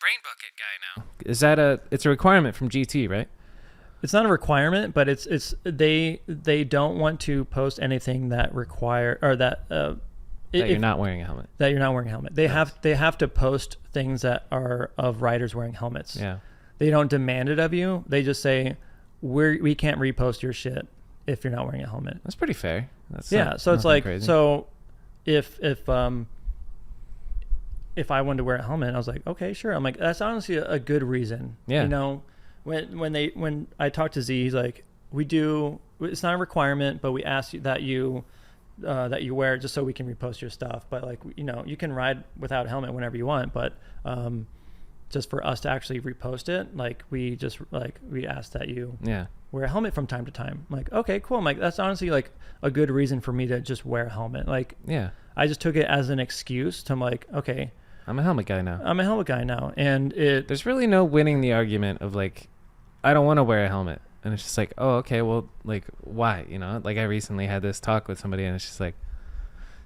brain bucket guy now. Is that it's a requirement from GT, right? It's not a requirement, but they don't want to post anything that that you're not wearing a helmet. That you're not wearing a helmet. They have to post things that are of riders wearing helmets. Yeah. They don't demand it of you. They just say we can't repost your shit if you're not wearing a helmet. That's pretty fair. That's so it's like crazy. So if I wanted to wear a helmet, I was like, okay, sure. I'm like, that's honestly a good reason. Yeah. You know, when I talked to Z, he's like, it's not a requirement, but we ask you that you wear it just so we can repost your stuff. But like, you know, you can ride without a helmet whenever you want, but just for us to actually repost it, like we ask that you wear a helmet from time to time. I'm like, okay, cool. I'm like, that's honestly like a good reason for me to just wear a helmet. Like, I just took it as an excuse to, I'm like, okay, I'm a helmet guy now. And there's really no winning the argument of like, I don't want to wear a helmet. And it's just like, oh, okay, well, like, why? You know, like I recently had this talk with somebody and it's just like,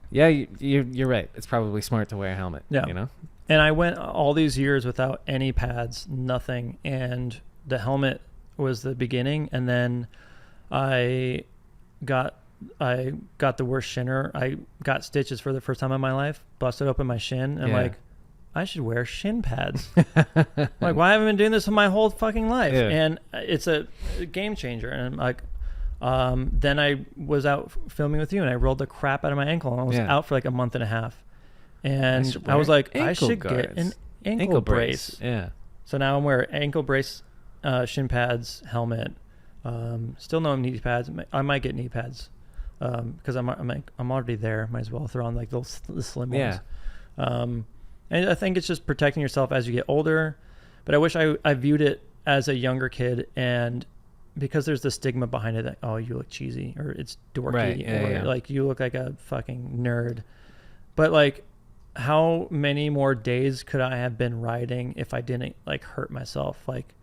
yeah, you're right. It's probably smart to wear a helmet. Yeah. You know? And I went all these years without any pads, nothing. And the helmet was the beginning. And then I got the worst shinner. I got stitches for the first time in my life, busted open my shin. And like, I should wear shin pads. Like, why haven't I been doing this in my whole fucking life? Yeah. And it's a game changer. And I'm like, then I was out filming with you and I rolled the crap out of my ankle and I was out for like a month and a half. And I was like, I should get an ankle brace. Yeah. So now I'm wearing ankle brace, shin pads, helmet. Still no knee pads. I might get knee pads because I'm already there. Might as well throw on like the slim ones. And I think it's just protecting yourself as you get older. But I wish I viewed it as a younger kid, and because there's the stigma behind it that, oh, you look cheesy or it's dorky or like you look like a fucking nerd. But like, how many more days could I have been riding if I didn't like hurt myself? Like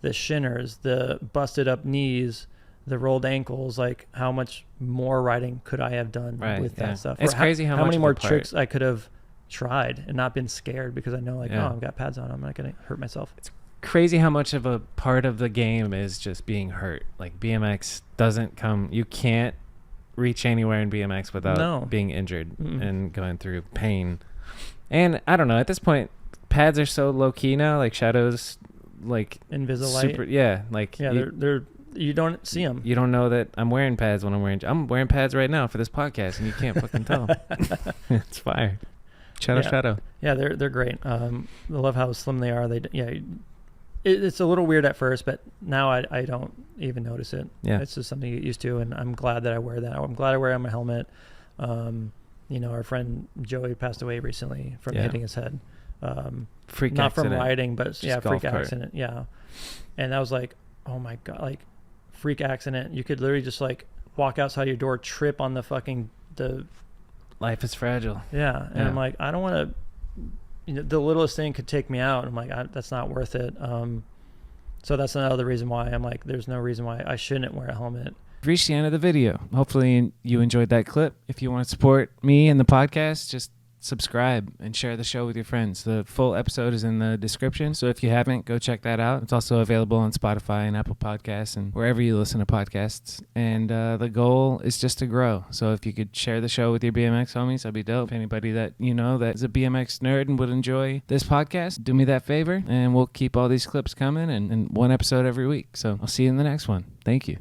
the shinners, the busted up knees, the rolled ankles, like how much more riding could I have done with that stuff? It's crazy how many more tricks I could have tried and not been scared because I know like, oh, I've got pads on. I'm not going to hurt myself. It's crazy how much of a part of the game is just being hurt. Like BMX doesn't come, you can't reach anywhere in BMX without being injured and going through pain. And I don't know, at this point, pads are so low key now, like shadows, like Invisalign. They're you don't see them. You don't know that I'm wearing pads when I'm wearing pads right now for this podcast and you can't fucking tell. It's fire. Shadow. Yeah, they're great. I love how slim they are. It's a little weird at first, but now I don't even notice it. Yeah, it's just something you get used to, and I'm glad that I wear that. I'm glad I wear my helmet. You know, our friend Joey passed away recently from hitting his head. Freak not accident. From riding, but just freak accident. Yeah, and I was like, oh my god, like freak accident. You could literally just like walk outside your door, trip on the life is fragile. Yeah. And I'm like, I don't want to, the littlest thing could take me out. I'm like, that's not worth it. So that's another reason why I'm like, there's no reason why I shouldn't wear a helmet. We've reached the end of the video. Hopefully you enjoyed that clip. If you want to support me and the podcast, just subscribe and share the show with your friends. The full episode is in the description, so if you haven't, go check that out. It's also available on Spotify and Apple Podcasts and wherever you listen to podcasts. And the goal is just to grow. So if you could share the show with your BMX homies, that'd be dope. If anybody that you know that is a BMX nerd and would enjoy this podcast, do me that favor, and we'll keep all these clips coming and one episode every week. So I'll see you in the next one. Thank you.